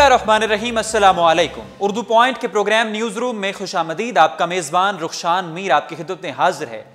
बिस्मिल्लाहिर्रहमानिर्रहीम, अस्सलामु अलैकुम। उर्दू पॉइंट के प्रोग्राम न्यूज़ रूम में खुशामदीद। आपका मेज़बान रखशान मीर आपकी खिदमत में हाजिर है।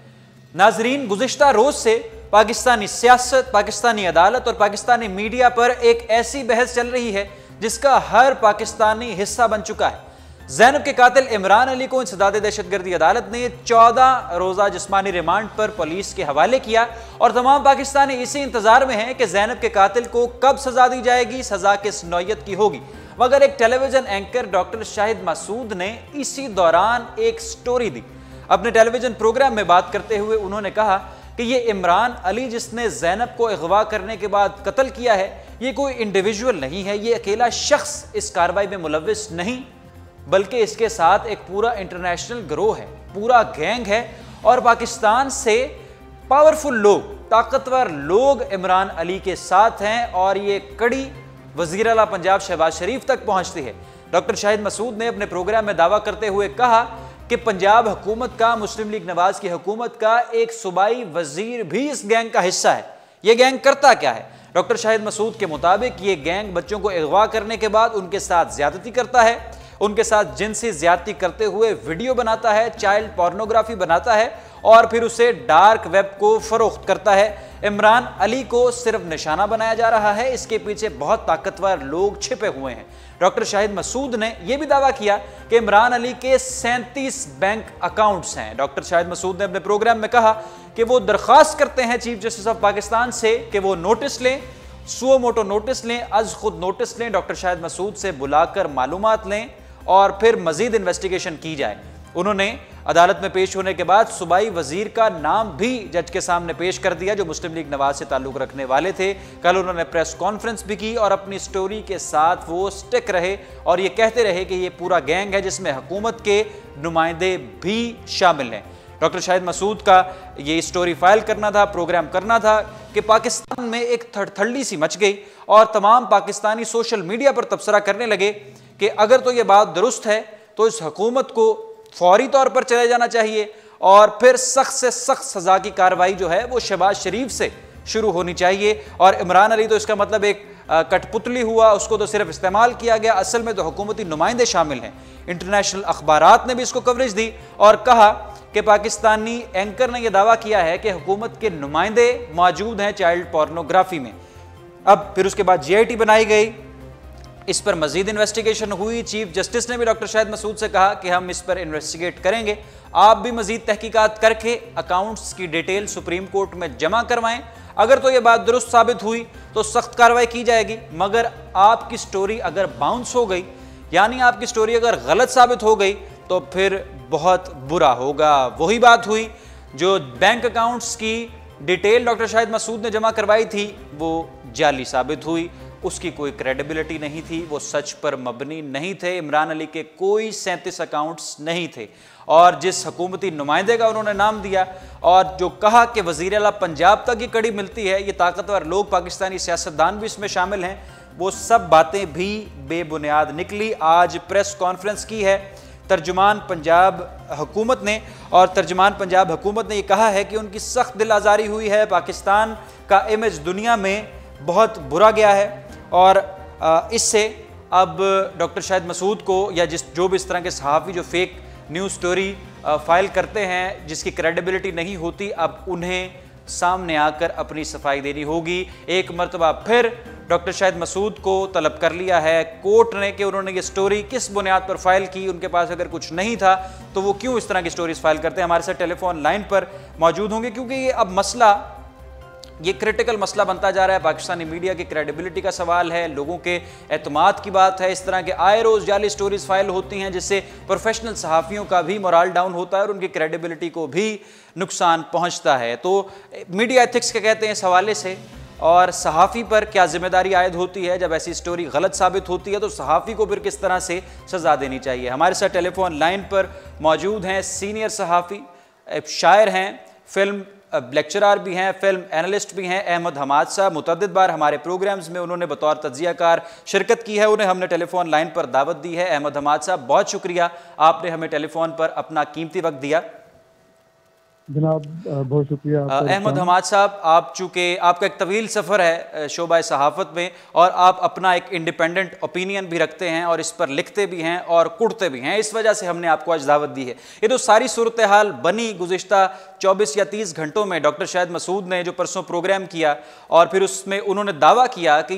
नाजरीन, गुज़िश्ता रोज़ से पाकिस्तानी सियासत, पाकिस्तानी अदालत और पाकिस्तानी मीडिया पर एक ऐसी बहस चल रही है जिसका हर पाकिस्तानी हिस्सा बन चुका है। ज़ैनब के कातिल इमरान अली को इंसदाद दहशतगर्दी अदालत ने 14 रोज़ा जिस्मानी रिमांड पर पुलिस के हवाले किया और तमाम पाकिस्तानी इसी इंतजार में हैं कि ज़ैनब के कातिल को कब सजा दी जाएगी, सजा किस नौयत की होगी। मगर एक television anchor doctor Shahid Masood ने इसी दौरान एक स्टोरी दी। अपने टेलीविजन प्रोग्राम में बात करते हुए उन्होंने कहा कि ये इमरान अली जिसने ज़ैनब को अगवा करने के बाद कत्ल किया है, ये कोई इंडिविजुअल नहीं है, ये अकेला शख्स इस कार्रवाई में मुलविस नहीं, बल्कि इसके साथ एक पूरा इंटरनेशनल गिरोह है, पूरा गैंग है और पाकिस्तान से पावरफुल लोग, ताकतवर लोग इमरान अली के साथ हैं और ये कड़ी वज़ीर आला पंजाब शहबाज शरीफ तक पहुंचती है। डॉक्टर शाहिद मसूद ने अपने प्रोग्राम में दावा करते हुए कहा कि पंजाब हुकूमत का, मुस्लिम लीग नवाज की हुकूमत का एक सूबाई वजीर भी इस गैंग का हिस्सा है। ये गैंग करता क्या है? डॉक्टर शाहिद मसूद के मुताबिक ये गैंग बच्चों को अगवा करने के बाद उनके साथ ज्यादती करता है, उनके साथ जिनसी ज्यादती करते हुए वीडियो बनाता है, चाइल्ड पोर्नोग्राफी बनाता है और फिर उसे डार्क वेब को फरोख्त करता है। इमरान अली को सिर्फ निशाना बनाया जा रहा है, इसके पीछे बहुत ताकतवर लोग छिपे हुए हैं। डॉक्टर शाहिद मसूद ने यह भी दावा किया कि इमरान अली के 37 बैंक अकाउंट्स हैं। डॉक्टर शाहिद मसूद ने अपने प्रोग्राम में कहा कि वो दरख्वास्त करते हैं चीफ जस्टिस ऑफ पाकिस्तान से कि वो नोटिस लें, सुओ मोटो नोटिस लें, अज खुद नोटिस लें, डॉक्टर शाहिद मसूद से बुलाकर मालूमात लें और फिर मजीद इन्वेस्टिगेशन की जाए। उन्होंने अदालत में पेश होने के बाद सूबाई वजीर का नाम भी जज के सामने पेश कर दिया जो मुस्लिम लीग नवाज से ताल्लुक रखने वाले थे। कल उन्होंने प्रेस कॉन्फ्रेंस भी की और अपनी स्टोरी के साथ वो स्टिक रहे और ये कहते रहे कि ये पूरा गैंग है जिसमें हुकूमत के नुमाइंदे भी शामिल हैं। डॉक्टर शाहिद मसूद का ये स्टोरी फाइल करना था, प्रोग्राम करना था कि पाकिस्तान में एक थड़थड़ी सी मच गई और तमाम पाकिस्तानी सोशल मीडिया पर तबसरा करने लगे कि अगर तो ये बात दुरुस्त है तो इस हुकूमत को फौरी तौर पर चले जाना चाहिए और फिर सख्त से सख्त सजा की कार्रवाई जो है वो शहबाज शरीफ से शुरू होनी चाहिए। और इमरान अली तो इसका मतलब एक कठपुतली हुआ, उसको तो सिर्फ इस्तेमाल किया गया, असल में तो हुकूमती नुमाइंदे शामिल हैं। इंटरनेशनल अखबारात ने भी इसको कवरेज दी और कहा कि पाकिस्तानी एंकर ने यह दावा किया है कि हुकूमत के नुमाइंदे मौजूद हैं चाइल्ड पोर्नोग्राफी में। अब फिर उसके बाद GIT बनाई गई, इस पर मजीद इन्वेस्टिगेशन हुई। चीफ जस्टिस ने भी डॉक्टर शाहिद मसूद से कहा कि हम इस पर इन्वेस्टिगेट करेंगे, आप भी मजीद तहकीकात करके अकाउंट्स की डिटेल सुप्रीम कोर्ट में जमा करवाएं। अगर तो ये बात दुरुस्त साबित हुई तो सख्त कार्रवाई की जाएगी, मगर आपकी स्टोरी अगर बाउंस हो गई, यानी आपकी स्टोरी अगर गलत साबित हो गई तो फिर बहुत बुरा होगा। वही बात हुई जो बैंक अकाउंट्स की डिटेल डॉक्टर शाहिद मसूद ने जमा करवाई थी वो जाली साबित हुई, उसकी कोई क्रेडिबिलिटी नहीं थी, वो सच पर मबनी नहीं थे। इमरान अली के कोई 37 अकाउंट्स नहीं थे और जिस हुकूमती नुमाइंदे का उन्होंने नाम दिया और जो कहा कि वज़ीर आला पंजाब तक ये कड़ी मिलती है, ये ताकतवर लोग, पाकिस्तानी सियासतदान भी इसमें शामिल हैं, वो सब बातें भी बेबुनियाद निकली। आज प्रेस कॉन्फ्रेंस की है तर्जुमान पंजाब हुकूमत ने और तर्जुमान पंजाब हुकूमत ने यह कहा है कि उनकी सख्त दिल आज़ारी हुई है, पाकिस्तान का इमेज दुनिया में बहुत बुरा गया है और इससे अब डॉक्टर शाहिद मसूद को या जो भी इस तरह के सहाफ़ी जो फेक न्यूज़ स्टोरी फाइल करते हैं जिसकी क्रेडिबिलिटी नहीं होती, अब उन्हें सामने आकर अपनी सफाई देनी होगी। एक मरतबा फिर डॉक्टर शाहिद मसूद को तलब कर लिया है कोर्ट ने कि उन्होंने ये स्टोरी किस बुनियाद पर फाइल की, उनके पास अगर कुछ नहीं था तो वो क्यों इस तरह की स्टोरीज फाइल करते हैं। हमारे साथ टेलीफोन लाइन पर मौजूद होंगे क्योंकि ये अब मसला, ये क्रिटिकल मसला बनता जा रहा है। पाकिस्तानी मीडिया की क्रेडिबिलिटी का सवाल है, लोगों के एतमाद की बात है। इस तरह के आए रोज़ जाली स्टोरीज फाइल होती हैं जिससे प्रोफेशनल सहाफ़ियों का भी मोराल डाउन होता है और उनकी क्रेडिबिलिटी को भी नुकसान पहुंचता है। तो मीडिया एथिक्स के कहते हैं इस हवाले से, और सहाफ़ी पर क्या जिम्मेदारी आयद होती है जब ऐसी स्टोरी गलत साबित होती है तो सहाफ़ी को फिर किस तरह से सज़ा देनी चाहिए। हमारे साथ टेलीफोन लाइन पर मौजूद हैं सीनियर सहाफ़ी, शायर हैं, फिल्म लेक्चरार भी हैं, फिल्म एनालिस्ट भी हैं, अहमद हमाद साहब। मुतअद्दिद बार हमारे प्रोग्राम्स में उन्होंने बतौर तज्ज़ियाकार शिरकत की है, उन्हें हमने टेलीफोन लाइन पर दावत दी है। अहमद हमाद साहब, बहुत शुक्रिया, आपने हमें टेलीफोन पर अपना कीमती वक्त दिया। जनाब बहुत शुक्रिया। अहमद हमाद साहब, आप चूँकि आपका एक तवील सफ़र है शोबा सहाफ़त में और आप अपना एक इंडिपेंडेंट ओपिनियन भी रखते हैं और इस पर लिखते भी हैं और कुड़ते भी हैं, इस वजह से हमने आपको आज दावत दी है। ये तो सारी सूरत हाल बनी गुज़िश्ता 24 या 30 घंटों में। डॉक्टर शाहिद मसूद ने जो परसों प्रोग्राम किया और फिर उसमें उन्होंने दावा किया कि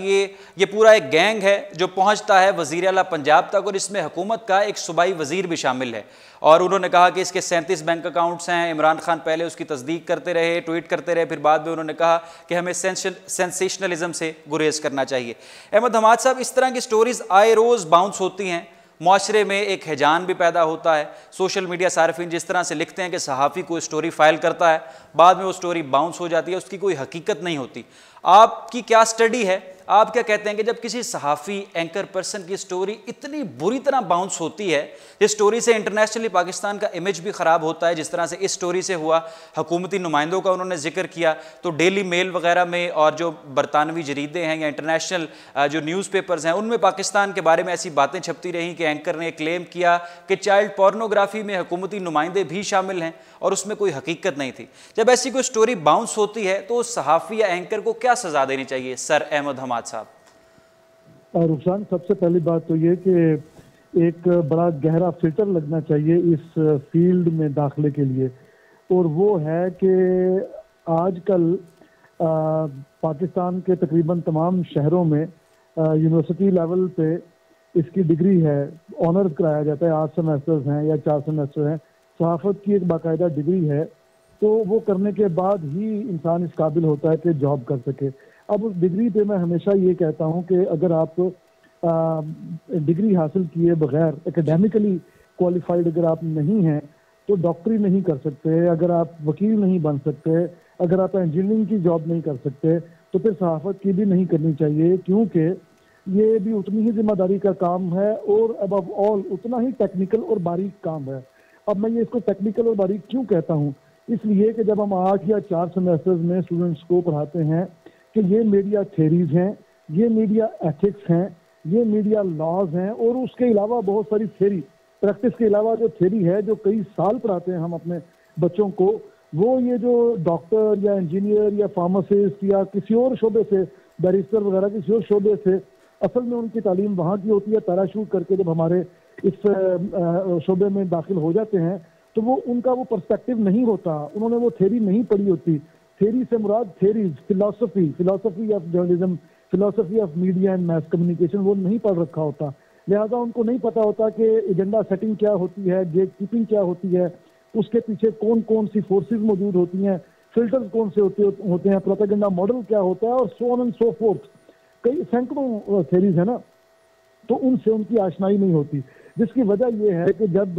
ये पूरा एक गैंग है जो पहुँचता है वज़ीर आला पंजाब तक और इसमें हुकूमत का एक सूबाई वज़ीर भी शामिल है। और उन्होंने कहा कि इसके 37 बैंक अकाउंट्स हैं। इमरान खान पहले उसकी तस्दीक करते रहे, ट्वीट करते रहे, फिर बाद में उन्होंने कहा कि हमें सेंसेशनलिज्म से गुरेज करना चाहिए। अहमद हमाद साहब, इस तरह की स्टोरीज आए रोज़ बाउंस होती हैं, मुआशरे में एक हैजान भी पैदा होता है। सोशल मीडिया सार्फिन जिस तरह से लिखते हैं कि सहाफ़ी कोई स्टोरी फाइल करता है, बाद में वो स्टोरी बाउंस हो जाती है, उसकी कोई हकीकत नहीं होती। आपकी क्या स्टडी है, आप क्या कहते हैं कि जब किसी सहाफ़ी एंकर पर्सन की स्टोरी इतनी बुरी तरह बाउंस होती है, इस स्टोरी से इंटरनेशनली पाकिस्तान का इमेज भी ख़राब होता है, जिस तरह से इस स्टोरी से हुआ, हुकूमती नुमाइंदों का उन्होंने जिक्र किया, तो डेली मेल वगैरह में और जो बरतानवी जरीदे हैं या इंटरनेशनल जो न्यूज़पेपर्स हैं उनमें पाकिस्तान के बारे में ऐसी बातें छपती रहीं कि एंकर ने क्लेम किया कि चाइल्ड पोर्नोग्राफी में हुकूमती नुमाइंदे भी शामिल हैं और उसमें कोई हकीकत नहीं थी। जब ऐसी कोई स्टोरी बाउंस होती है तो सहाफ़ी या एंकर को क्या सज़ा देनी चाहिए, सर अहमद हमाद साहब? रुखसान, सबसे पहली बात तो ये कि एक बड़ा गहरा फिल्टर लगना चाहिए इस फील्ड में दाखिले के लिए, और वो है कि आजकल पाकिस्तान के तकरीबन तमाम शहरों में यूनिवर्सिटी लेवल पे इसकी डिग्री है, ऑनर्स कराया जाता है, 8 सेमेस्टर्स हैं या 4 सेमेस्टर हैं, सहाफ़त की एक बाकायदा डिग्री है। तो वो करने के बाद ही इंसान इस काबिल होता है कि जॉब कर सके। अब उस डिग्री पे मैं हमेशा ये कहता हूँ कि अगर आप डिग्री हासिल किए बगैर एकेडमिकली क्वालिफाइड अगर आप नहीं हैं तो डॉक्टरी नहीं कर सकते, अगर आप वकील नहीं बन सकते, अगर आप इंजीनियरिंग की जॉब नहीं कर सकते, तो फिर सहाफ़त की भी नहीं करनी चाहिए, क्योंकि ये भी उतनी ही जिम्मेदारी का काम है और अबव ऑल उतना ही टेक्निकल और बारीक काम है। अब मैं ये इसको टेक्निकल और बारीक क्यों कहता हूँ, इसलिए कि जब हम 8 या 4 सेमेस्टर्स में स्टूडेंट्स को पढ़ाते हैं कि ये मीडिया थेरीज हैं, ये मीडिया एथिक्स हैं, ये मीडिया लॉज हैं, और उसके अलावा बहुत सारी थेरी, प्रैक्टिस के अलावा जो थेरी है जो कई साल पढ़ाते हैं हम अपने बच्चों को, वो ये जो डॉक्टर या इंजीनियर या फार्मासिस्ट या किसी और शोबे से, बैरिस्टर वगैरह किसी और शोबे से, असल में उनकी तालीम वहाँ की होती है। पैराशूट करके जब हमारे इस शोबे में दाखिल हो जाते हैं तो वो उनका वो पर्सपेक्टिव नहीं होता, उन्होंने वो थेरी नहीं पढ़ी होती। थेरी से मुराद theories, philosophy of journalism, philosophy of media and mass communication, वो नहीं पढ़ रखा होता। लिहाजा उनको नहीं पता होता कि एजेंडा सेटिंग क्या होती है, गेट कीपिंग क्या होती है, उसके पीछे कौन कौन सी फोर्सेज मौजूद होती हैं, फिल्टर्स कौन से होते हैं, प्रोपेगेंडा मॉडल क्या होता है, और so on and so fourth. कई सैकड़ों थेरीज है ना, तो उनसे उनकी आशनाई नहीं होती, जिसकी वजह यह है कि जब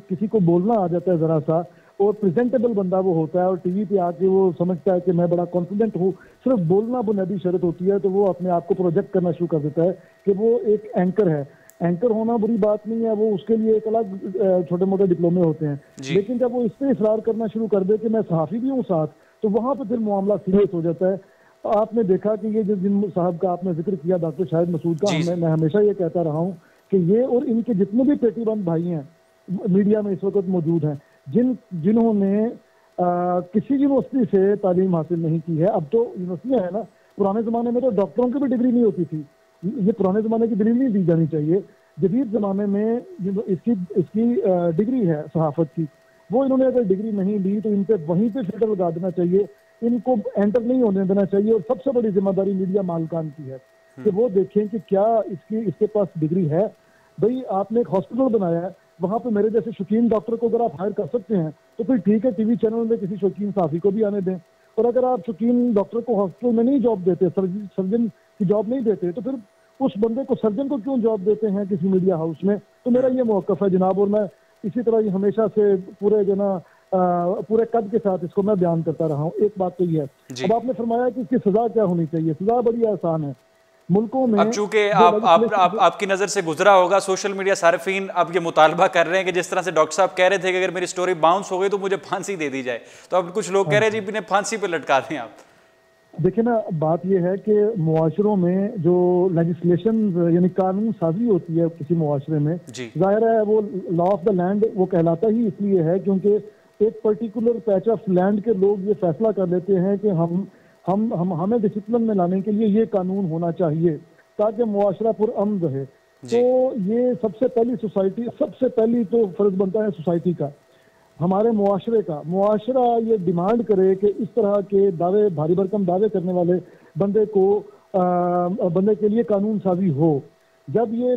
किसी को बोलना आ जाता है ज़रा सा और प्रेजेंटेबल बंदा वो होता है और टीवी पे आके वो समझता है कि मैं बड़ा कॉन्फिडेंट हूँ, सिर्फ बोलना बुनियादी शर्त होती है, तो वो अपने आप को प्रोजेक्ट करना शुरू कर देता है कि वो एक एंकर है। एंकर होना बुरी बात नहीं है, वो उसके लिए एक अलग छोटे मोटे डिप्लोमे होते हैं, लेकिन जब वो इस पर इसरार करना शुरू कर दे कि मैं सहाफ़ी भी हूँ साथ, तो वहाँ पर फिर मामला सीरियस हो जाता है। आपने देखा कि ये जिन साहब का आपने जिक्र किया, डॉक्टर शाहिद मसूद का, मैं हमेशा ये कहता रहा हूँ कि ये और इनके जितने भी पेटीबंद भाई हैं मीडिया में इस वक्त मौजूद हैं, जिन्होंने किसी यूनिवर्सिटी से तालीम हासिल नहीं की है। अब तो यूनिवर्सिटियाँ है ना, पुराने ज़माने में तो डॉक्टरों की भी डिग्री नहीं होती थी, ये पुराने ज़माने की डिग्री नहीं दी जानी चाहिए। जदीद ज़माने में इसकी डिग्री है सहाफ़त की, वो इन्होंने अगर डिग्री नहीं ली तो इन पर वहीं पर फिल्टर लगा देना चाहिए, इनको एंटर नहीं होने देना चाहिए। और सबसे बड़ी जिम्मेदारी मीडिया मालिकान की है कि वो देखें कि क्या इसके पास डिग्री है। भाई आपने एक हॉस्पिटल बनाया है, वहाँ पे मेरे जैसे शौकीन डॉक्टर को अगर आप हायर कर सकते हैं तो फिर ठीक है, टीवी चैनल में किसी शौकीन साफी को भी आने दें। और अगर आप शौकीन डॉक्टर को हॉस्पिटल में नहीं जॉब देते, सर्जन की जॉब नहीं देते, तो फिर उस बंदे को, सर्जन को क्यों जॉब देते हैं किसी मीडिया हाउस में? तो मेरा ये मौक़िफ़ है जनाब, और मैं इसी तरह हमेशा से पूरे जो ना पूरे कद के साथ इसको मैं बयान करता रहा हूँ। एक बात तो ये है, अब आपने फरमाया कि इसकी सजा क्या होनी चाहिए। सजा बड़ी आसान है मुल्कों में। अब चूंकि आपकी नज़र से गुजरा होगा, सोशल मीडिया सार्फिन अब ये मुतालबा कर रहे हैं कि जिस तरह से डॉक्टर साहब कह रहे थे कि अगर मेरी स्टोरी बाउंस हो गई तो मुझे फांसी दे दी जाए, तो अब कुछ लोग कह रहे हैं जी इन्हें फांसी पे लटका दें आप। देखिए ना, बात यह है कि मुआशरों में जो लेजिस्लेशन यानी कानून साजी होती है किसी मुआशरे में, जाहिर है वो लॉ ऑफ द लैंड वो कहलाता ही इसलिए है क्योंकि एक पर्टिकुलर पैच ऑफ लैंड के लोग ये फैसला कर लेते हैं कि हमें डिसिप्लिन में लाने के लिए ये कानून होना चाहिए ताकि मुआशरा पुरअमन रहे। तो ये सबसे पहली तो फर्ज बनता है सोसाइटी का, हमारे मुआशरे का। मुआशरा ये डिमांड करे कि इस तरह के दावे, भारी भरकम दावे करने वाले बंदे के लिए कानून साजी हो। जब ये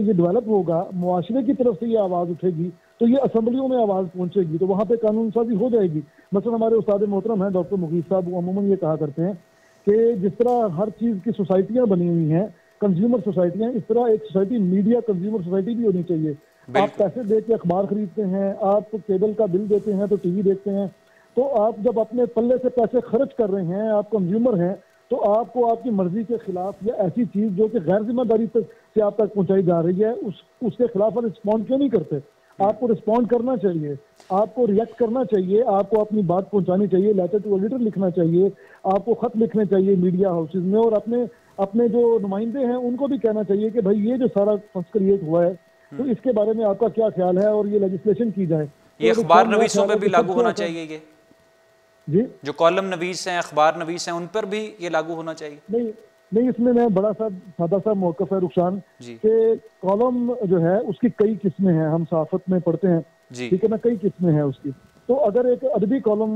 डेवलप होगा, मुआशरे की तरफ से ये आवाज़ उठेगी तो ये असम्बलियों में आवाज़ पहुंचेगी, तो वहाँ पे कानून साजी हो जाएगी। मतलब हमारे उस्ताद मोहतरम हैं डॉक्टर मुगीस साहब, वो अमूमन ये कहा करते हैं कि जिस तरह हर चीज़ की सोसाइटियाँ बनी हुई हैं, कंज्यूमर सोसाइटियाँ, इस तरह एक सोसाइटी मीडिया कंज्यूमर सोसाइटी भी होनी चाहिए। आप पैसे दे के अखबार खरीदते हैं, आप केबल का बिल देते हैं तो टीवी देखते हैं, तो आप जब अपने पल्ले से पैसे खर्च कर रहे हैं, आप कंज्यूमर हैं, तो आपको आपकी मर्जी के खिलाफ या ऐसी चीज़ जो कि गैर जिम्मेदारी से आप तक पहुंचाई जा रही है उसके खिलाफ आप रिस्पॉन्ड क्यों नहीं करते? आपको रिस्पॉन्ड करना चाहिए, आपको रिएक्ट करना चाहिए, आपको अपनी बात पहुंचानी चाहिए, लेटर टू एडिटर लिखना चाहिए, आपको खत लिखने चाहिए मीडिया हाउसेज में, और अपने जो नुमाइंदे हैं उनको भी कहना चाहिए कि भाई ये जो सारा फंस क्रिएट हुआ है तो इसके बारे में आपका क्या ख्याल है और ये लेजिस्लेशन की जाए। ये अखबार नवीसों पे भी लागू होना चाहिए, ये जी जो कॉलम नवीस हैं, अखबार नवीस हैं, उन पर भी ये लागू होना चाहिए? नहीं, इसमें मैं बड़ा सा सादा सा मौक़िफ़ है रुखसान कि कॉलम जो है उसकी कई किस्में हैं, हम सहाफ़त में पढ़ते हैं, ठीक है ना, कई किस्में हैं उसकी। तो अगर एक अदबी कॉलम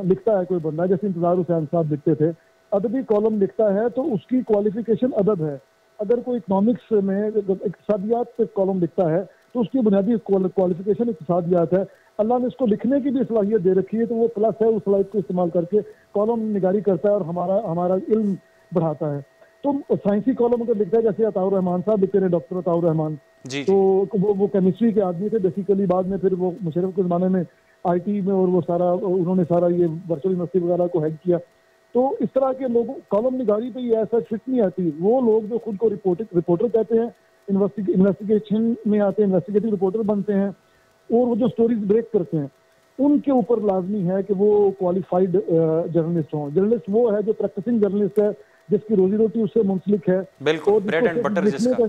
लिखता है कोई बंदा, जैसे इंतज़ार हुसैन साहब लिखते थे, अदबी कॉलम लिखता है तो उसकी क्वालिफिकेशन अदब है। अगर कोई इकनॉमिक्स में इक़्तिसादियात पे कॉलम लिखता है तो उसकी बुनियादी क्वालिफिकेशन इक़्तिसादियात है। अल्लाह ने उसको लिखने की भी सलाहियत दे रखी है, तो वो प्लस है, उस सलाहियत को इस्तेमाल करके कॉलम निगारी करता है और हमारा इल्म बढ़ाता है। तो साइंसी कॉलम अगर लिखता है, जैसे अताउर रहमान साहब लिखते हैं, डॉक्टर अताउर रहमान, तो वो केमिस्ट्री के आदमी थे बेसिकली, बाद में फिर वो मुशर्रफ के ज़माने में IT में, और वो सारा उन्होंने सारा ये वर्चुअल यूनिवर्सिटी वगैरह को हैक किया। तो इस तरह के लोगों कॉलम निगारी पे ये ऐसा फिट नहीं आती। वो लोग जो खुद को रिपोर्टर कहते हैं, इन्वेस्टिगेशन में आते हैं, इन्वेस्टिगेटिव रिपोर्टर बनते हैं, और वो जो स्टोरीज ब्रेक करते हैं, उनके ऊपर लाजमी है कि वो क्वालिफाइड जर्नलिस्ट हों। जर्नलिस्ट वो है जो प्रैक्टिसिंग जर्नलिस्ट है, जिसकी रोजी रोटी उससे मुंसलिक है, बिल्कुल, ब्रेड एंड बटर जिसका,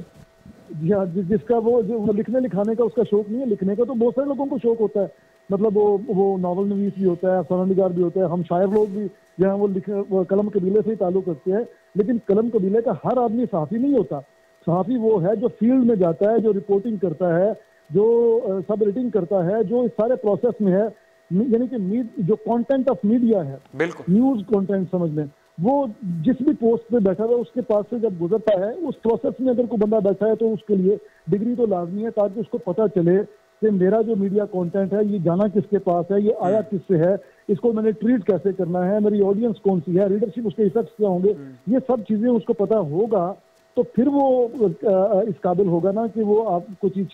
जी हाँ, जिसका वो जो लिखने लिखाने का उसका शौक नहीं है। लिखने का तो बहुत सारे लोगों को शौक होता है, मतलब वो नावल नवीस भी होता है, अफसाना भी होता है, हम शायर लोग भी जहाँ वो कलम कबीले से ही ताल्लुक रखते हैं। लेकिन कलम कबीले का हर आदमी सहाफ़ी नहीं होता। सहाफ़ी वो है जो फील्ड में जाता है, जो रिपोर्टिंग करता है, जो सब एडिटिंग करता है, जो इस सारे प्रोसेस में है, यानी कि जो कंटेंट ऑफ मीडिया है, न्यूज़ कंटेंट समझ लें, वो जिस भी पोस्ट पे बैठा हुआ उसके पास से जब गुजरता है, उस प्रोसेस में अगर कोई बंदा बैठा है तो उसके लिए डिग्री तो लाजमी है, ताकि उसको पता चले कि मेरा जो मीडिया कंटेंट है ये जाना किसके पास है, ये आया किससे है, इसको मैंने ट्रीट कैसे करना है, मेरी ऑडियंस कौन सी है, रीडरशिप उसके इफेक्ट्स क्या होंगे, ये सब चीज़ें उसको पता होगा तो फिर वो इस काबिल होगा ना कि वो आपको चीज़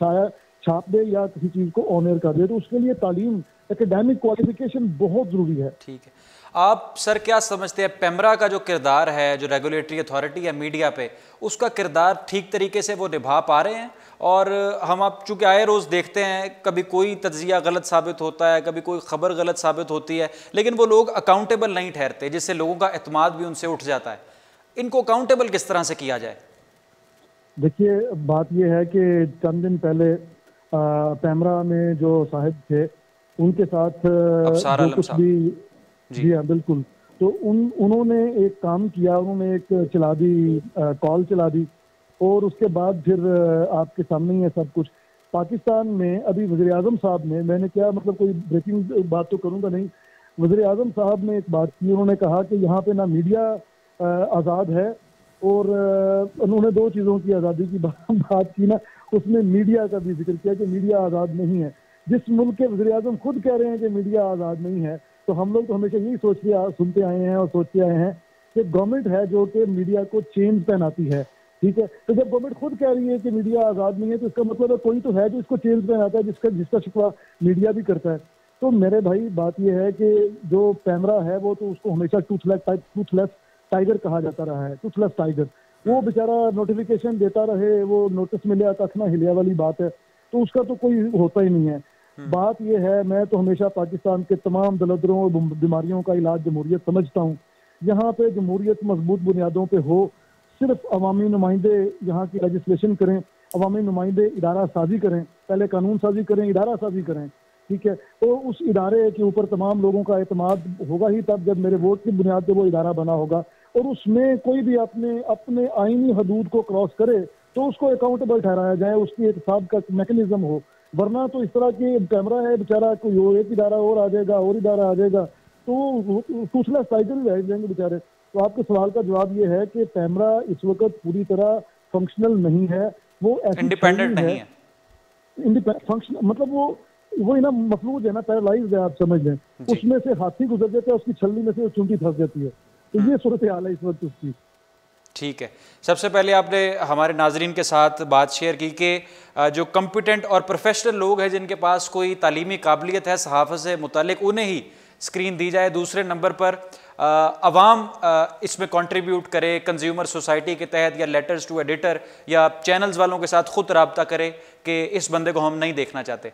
छाप दे या किसी चीज़ को ऑनर कर दे। तो उसके लिए तालीम, एकेडमिक क्वालिफिकेशन बहुत ज़रूरी है। ठीक है, आप सर क्या समझते हैं, पेमरा का जो किरदार है, जो रेगुलेटरी अथॉरिटी है मीडिया पे, उसका किरदार ठीक तरीके से वो निभा पा रहे हैं? और हम आप चूँकि आए रोज़ देखते हैं, कभी कोई तज्जिया गलत साबित होता है, कभी कोई ख़बर गलत साबित होती है, लेकिन वो लोग अकाउंटेबल नहीं ठहरते, जिससे लोगों का एतमाद भी उनसे उठ जाता है। इनको अकाउंटेबल किस तरह से किया जाए? देखिए, बात यह है कि चंद दिन पहले पेमरा में जो साहिब थे उनके साथ जो कुछ भी, जी हाँ बिल्कुल, तो उन्होंने एक काम किया, उन्होंने एक चला दी, कॉल चला दी, और उसके बाद फिर आपके सामने ही है सब कुछ। पाकिस्तान में अभी वज़ीर आज़म साहब ने, मैंने क्या मतलब कोई ब्रेकिंग बात तो करूँगा नहीं, वज़ीर आज़म साहब ने एक बात की, उन्होंने कहा कि यहाँ पे ना मीडिया आज़ाद है, और उन्होंने दो चीज़ों की आज़ादी की बात की ना, उसमें मीडिया का भी जिक्र किया कि मीडिया आज़ाद नहीं है। जिस मुल्क के वज़ीर आज़म खुद कह रहे हैं कि मीडिया आज़ाद नहीं है, तो हम लोग तो हमेशा यही सुनते आए हैं और सोचते आए हैं कि गवर्नमेंट है जो कि मीडिया को चेंज पहनाती है, ठीक है। तो जब गवर्नमेंट खुद कह रही है कि मीडिया आज़ाद नहीं है, तो इसका मतलब है कोई तो है जो इसको चेंज पहनाता है, जिसका शिकवा मीडिया भी करता है। तो मेरे भाई बात यह है कि जो पेमरा है वो तो उसको हमेशा टूथलेस टाइगर कहा जाता रहा है, टूथलेस टाइगर। वो बेचारा नोटिफिकेशन देता रहे, वो नोटिस मिले तक ना हिलिया वाली बात है, तो उसका तो कोई होता ही नहीं है। बात यह है, मैं तो हमेशा पाकिस्तान के तमाम दलदरों और बीमारियों का इलाज जमहूरियत समझता हूँ। यहाँ पे जमहूरियत मजबूत बुनियादों पे हो, सिर्फ अवामी नुमाइंदे यहाँ की लेजिस्लेशन करें, अवामी नुमाइंदे इदारा साजी करें, पहले कानून साजी करें, इदारा साजी करें, ठीक है, तो उस इदारे के ऊपर तमाम लोगों का एतमाद होगा ही तब जब मेरे वोट की बुनियाद पे वो इदारा बना होगा, और उसमें कोई भी अपने आईनी हदूद को क्रॉस करे तो उसको अकाउंटेबल ठहराया जाए, उसकी एहतसाब का मैकेनिज्म हो। वरना तो इस तरह के कैमरा है बेचारा, कोई एक इदारा और आ जाएगा और इदारा आ जाएगा, तो दूसरा साइकिल रह जाएंगे बेचारे। तो आपके सवाल का जवाब ये है कि कैमरा इस वक्त पूरी तरह फंक्शनल नहीं है, वो इंडिपेंडेंट नहीं है, फंक्शन मतलब वो ना मफलूज है ना, पैरालाइज्ड है, आप समझ लें। उसमें से हाथी गुजर जाता है, उसकी छल्ली में से चुंटी फंस जाती है, तो ये सूरत हाल है इस वक्त उसकी। ठीक है, सबसे पहले आपने हमारे नाजरीन के साथ बात शेयर की कि जो कॉम्पिटेंट और प्रोफेशनल लोग हैं जिनके पास कोई तालीमी काबिलियत है सहाफ़त से मुतालिक, उन्हें ही स्क्रीन दी जाए। दूसरे नंबर पर अवाम इसमें कंट्रीब्यूट करे, कंज्यूमर सोसाइटी के तहत या लेटर्स टू एडिटर या चैनल्स वालों के साथ खुद रब्ता करे कि इस बंदे को हम नहीं देखना चाहते।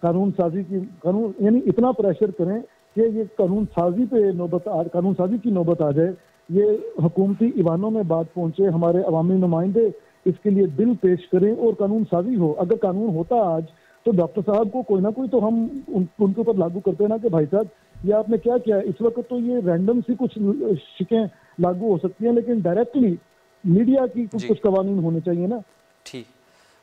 कानून यानी इतना प्रेशर करें कि ये कानून साजी की नौबत आ जाए, ये हुकूमती ईवानों में बात पहुंचे, हमारे अवामी नुमाइंदे इसके लिए बिल पेश करें और कानून साजी हो। अगर कानून होता आज तो डॉक्टर साहब को कोई ना कोई तो हम उनके ऊपर लागू करते ना कि भाई साहब ये आपने क्या किया। इस वक्त तो ये रैंडम सी कुछ शिकें लागू हो सकती हैं, लेकिन डायरेक्टली मीडिया की कुछ कवानीन होने चाहिए ना। ठीक,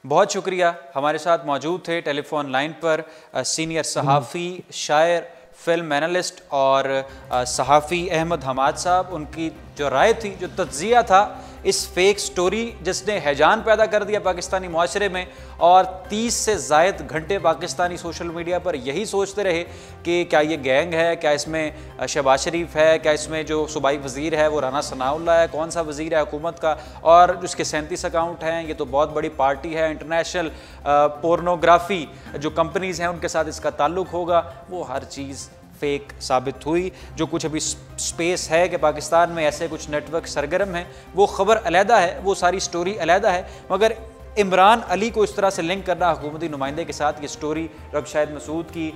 बहुत शुक्रिया। हमारे साथ मौजूद थे टेलीफोन लाइन पर सीनियर सहाफ़ी, शायर, फिल्म एनालिस्ट और सहाफ़ी अहमद हमाद साहब। उनकी जो राय थी, जो तज्ज़िया था इस फेक स्टोरी जिसने हैजान पैदा कर दिया पाकिस्तानी माशरे में, और 30 से ज़ायद घंटे पाकिस्तानी सोशल मीडिया पर यही सोचते रहे कि क्या ये गैंग है, क्या इसमें शहबाज शरीफ है, क्या इसमें जो सूबाई वज़ीर है वो राना सनाउल्लाह है, कौन सा वज़ीर है हुकूमत का, और उसके 37 अकाउंट हैं, ये तो बहुत बड़ी पार्टी है, इंटरनेशनल पोर्नोग्राफी जो कंपनीज़ हैं उनके साथ इसका ताल्लुक़ होगा। वो हर चीज़ फेक साबित हुई। जो कुछ अभी स्पेस है कि पाकिस्तान में ऐसे कुछ नेटवर्क सरगर्म हैं, वो ख़बर अलहदा है, वो सारी स्टोरी अलहदा है, मगर इमरान अली को इस तरह से लिंक करना हुकूमती नुमाइंदे के साथ, ये स्टोरी रब शाहिद मसूद की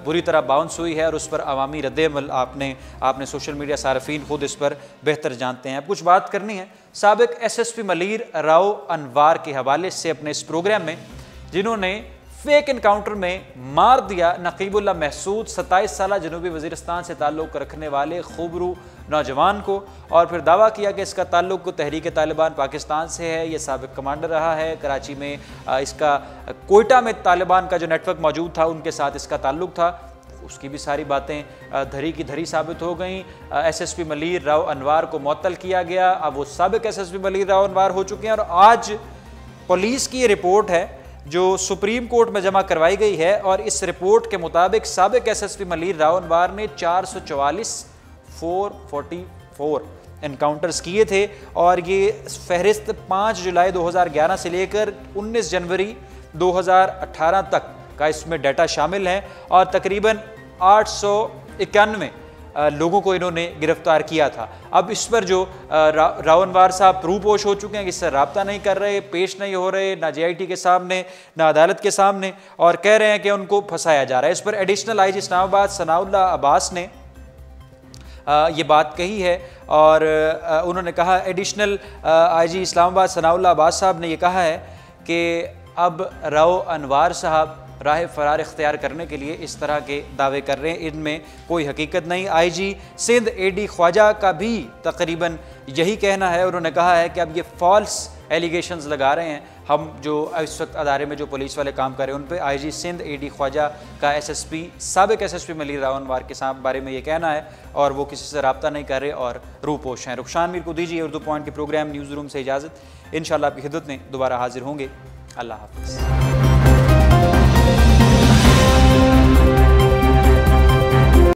बुरी तरह बाउंस हुई है और उस पर अवामी रद्द-ए-अमल आपने सोशल मीडिया सारफीन खुद इस पर बेहतर जानते हैं। अब कुछ बात करनी है साबिक SSP मलीर राव अनवार के हवाले से अपने इस प्रोग्राम में, जिन्होंने फेक इनकाउंटर में मार दिया नकीबुल्लाह महसूद 27 साल जनूबी वज़ीरिस्तान से ताल्लुक़ रखने वाले खूबरू नौजवान को, और फिर दावा किया कि इसका ताल्लुक़ तहरीक तालिबान पाकिस्तान से है। ये साबिक कमांडर रहा है कराची में, इसका कोयटा में तालिबान का जो नेटवर्क मौजूद था उनके साथ इसका ताल्लुक़ था। उसकी भी सारी बातें धरी की धरी साबित हो गई। SSP मलीर राव अनवार को मुअत्तल किया गया। अब वो साबिक SSP मलीर राव अनवार हो चुके हैं, और आज पुलिस की ये रिपोर्ट है जो सुप्रीम कोर्ट में जमा करवाई गई है, और इस रिपोर्ट के मुताबिक साबिक SSP मलीर राव अनवार ने 444 एनकाउंटर्स किए थे, और ये फहरिस्त 5 जुलाई 2011 से लेकर 19 जनवरी 2018 तक का इसमें डाटा शामिल है, और तकरीबन 891 लोगों को इन्होंने गिरफ्तार किया था। अब इस पर जो राव अनवार साहब रूपोश हो चुके हैं, इससे रब्ता नहीं कर रहे, पेश नहीं हो रहे ना JIT के सामने ना अदालत के सामने, और कह रहे हैं कि उनको फंसाया जा रहा है। इस पर एडिशनल IG इस्लामाबाद सनाउल्लाह अब्बास ने ये बात कही है, और उन्होंने कहा, एडिशनल IG इस्लामाबाद सनाउल्लाह अब्बास साहब ने ये कहा है कि अब राव अनवार साहब राह फरार इख्तियार करने के लिए इस तरह के दावे कर रहे हैं, इनमें कोई हकीकत नहीं। IG सिंध AD ख्वाजा का भी तकरीबन यही कहना है। उन्होंने कहा है कि अब ये फॉल्स एलिगेशंस लगा रहे हैं, हम जो इस वक्त अदारे में जो पुलिस वाले काम कर रहे हैं उन पे। IG सिंध AD ख्वाजा का साबिक SSP मलीर राव अनवार के बारे में ये कहना है, और वो किसी से रब्ता नहीं कर रहे और रूपोश हैं। रखशान मीर को दीजिए उर्दू पॉइंट के प्रोग्राम न्यूज़ रूम से इजाज़त। इंशाअल्लाह आपकी खिदमत में दोबारा हाजिर होंगे। अल्लाह हाफ़िज़।